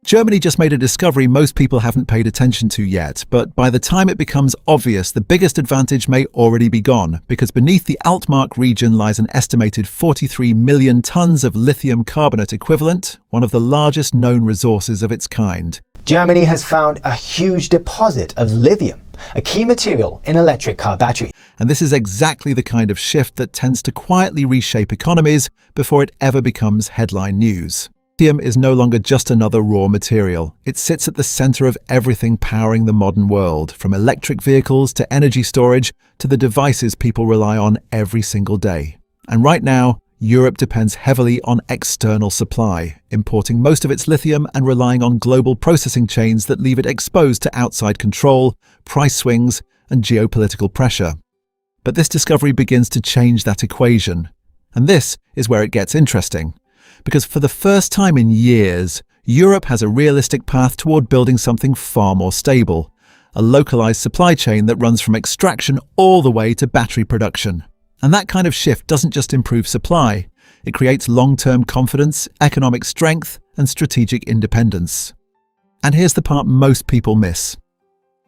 Germany just made a discovery most people haven't paid attention to yet, but by the time it becomes obvious, the biggest advantage may already be gone, because beneath the Altmark region lies an estimated 43 million tons of lithium carbonate equivalent, one of the largest known resources of its kind. Germany has found a huge deposit of lithium, a key material in electric car batteries. And this is exactly the kind of shift that tends to quietly reshape economies before it ever becomes headline news. Lithium is no longer just another raw material. It sits at the center of everything powering the modern world, from electric vehicles to energy storage to the devices people rely on every single day. And right now, Europe depends heavily on external supply, importing most of its lithium and relying on global processing chains that leave it exposed to outside control, price swings, and geopolitical pressure. But this discovery begins to change that equation. And this is where it gets interesting. Because for the first time in years, Europe has a realistic path toward building something far more stable, a localized supply chain that runs from extraction all the way to battery production. And that kind of shift doesn't just improve supply, it creates long-term confidence, economic strength, and strategic independence. And here's the part most people miss.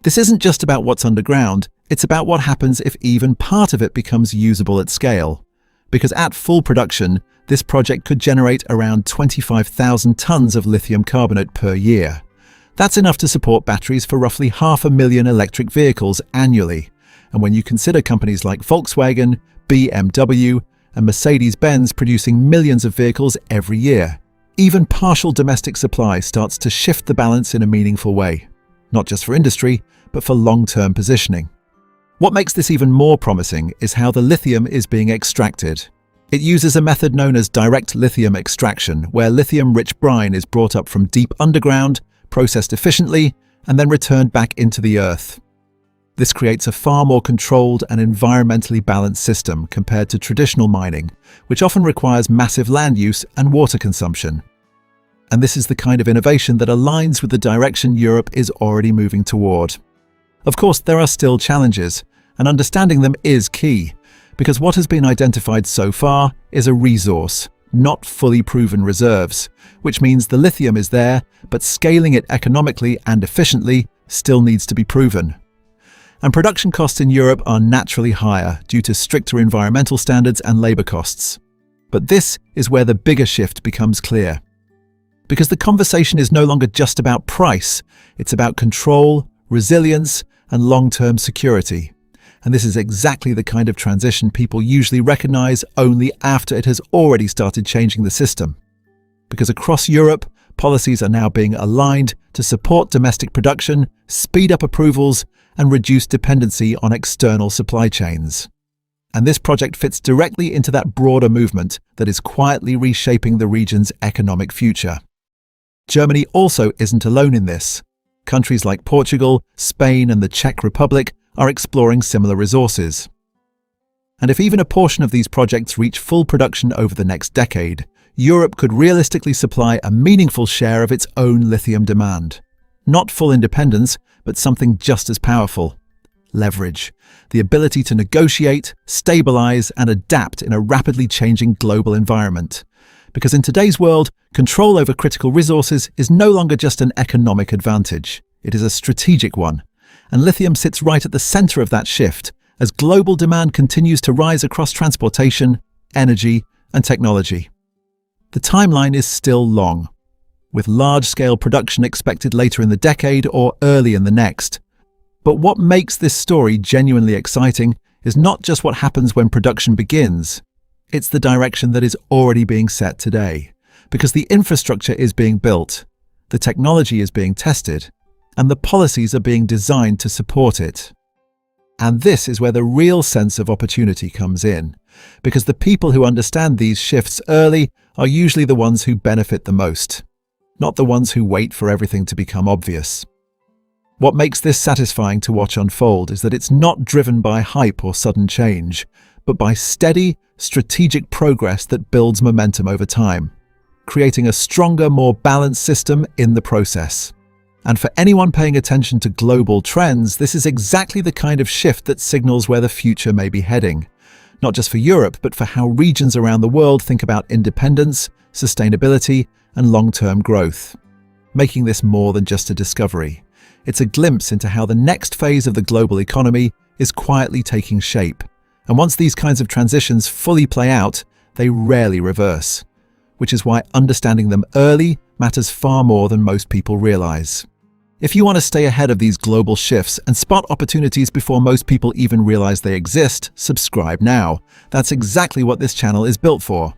This isn't just about what's underground, it's about what happens if even part of it becomes usable at scale. Because at full production, this project could generate around 25,000 tons of lithium carbonate per year. That's enough to support batteries for roughly 500,000 electric vehicles annually. And when you consider companies like Volkswagen, BMW, and Mercedes-Benz producing millions of vehicles every year, even partial domestic supply starts to shift the balance in a meaningful way. Not just for industry, but for long-term positioning. What makes this even more promising is how the lithium is being extracted. It uses a method known as Direct Lithium Extraction, where lithium-rich brine is brought up from deep underground, processed efficiently, and then returned back into the earth. This creates a far more controlled and environmentally balanced system compared to traditional mining, which often requires massive land use and water consumption. And this is the kind of innovation that aligns with the direction Europe is already moving toward. Of course, there are still challenges, and understanding them is key, because what has been identified so far is a resource, not fully proven reserves, which means the lithium is there, but scaling it economically and efficiently still needs to be proven. And production costs in Europe are naturally higher due to stricter environmental standards and labor costs. But this is where the bigger shift becomes clear. Because the conversation is no longer just about price, it's about control, resilience, and long-term security. And this is exactly the kind of transition people usually recognize only after it has already started changing the system. Because across Europe, policies are now being aligned to support domestic production, speed up approvals, and reduce dependency on external supply chains. And this project fits directly into that broader movement that is quietly reshaping the region's economic future. Germany also isn't alone in this. Countries like Portugal, Spain, and the Czech Republic are exploring similar resources. And if even a portion of these projects reach full production over the next decade, Europe could realistically supply a meaningful share of its own lithium demand. Not full independence, but something just as powerful. Leverage. The ability to negotiate, stabilize, and adapt in a rapidly changing global environment. Because in today's world, control over critical resources is no longer just an economic advantage. It is a strategic one. And lithium sits right at the center of that shift as global demand continues to rise across transportation, energy, and technology. The timeline is still long, with large-scale production expected later in the decade or early in the next. But what makes this story genuinely exciting is not just what happens when production begins. It's the direction that is already being set today, because the infrastructure is being built, the technology is being tested, and the policies are being designed to support it. And this is where the real sense of opportunity comes in, because the people who understand these shifts early are usually the ones who benefit the most, not the ones who wait for everything to become obvious. What makes this satisfying to watch unfold is that it's not driven by hype or sudden change, but by steady, strategic progress that builds momentum over time, creating a stronger, more balanced system in the process. And for anyone paying attention to global trends, this is exactly the kind of shift that signals where the future may be heading, not just for Europe, but for how regions around the world think about independence, sustainability, and long-term growth. making this more than just a discovery. It's a glimpse into how the next phase of the global economy is quietly taking shape. And once these kinds of transitions fully play out, they rarely reverse, which is why understanding them early matters far more than most people realize. If you want to stay ahead of these global shifts and spot opportunities before most people even realize they exist, subscribe now. That's exactly what this channel is built for.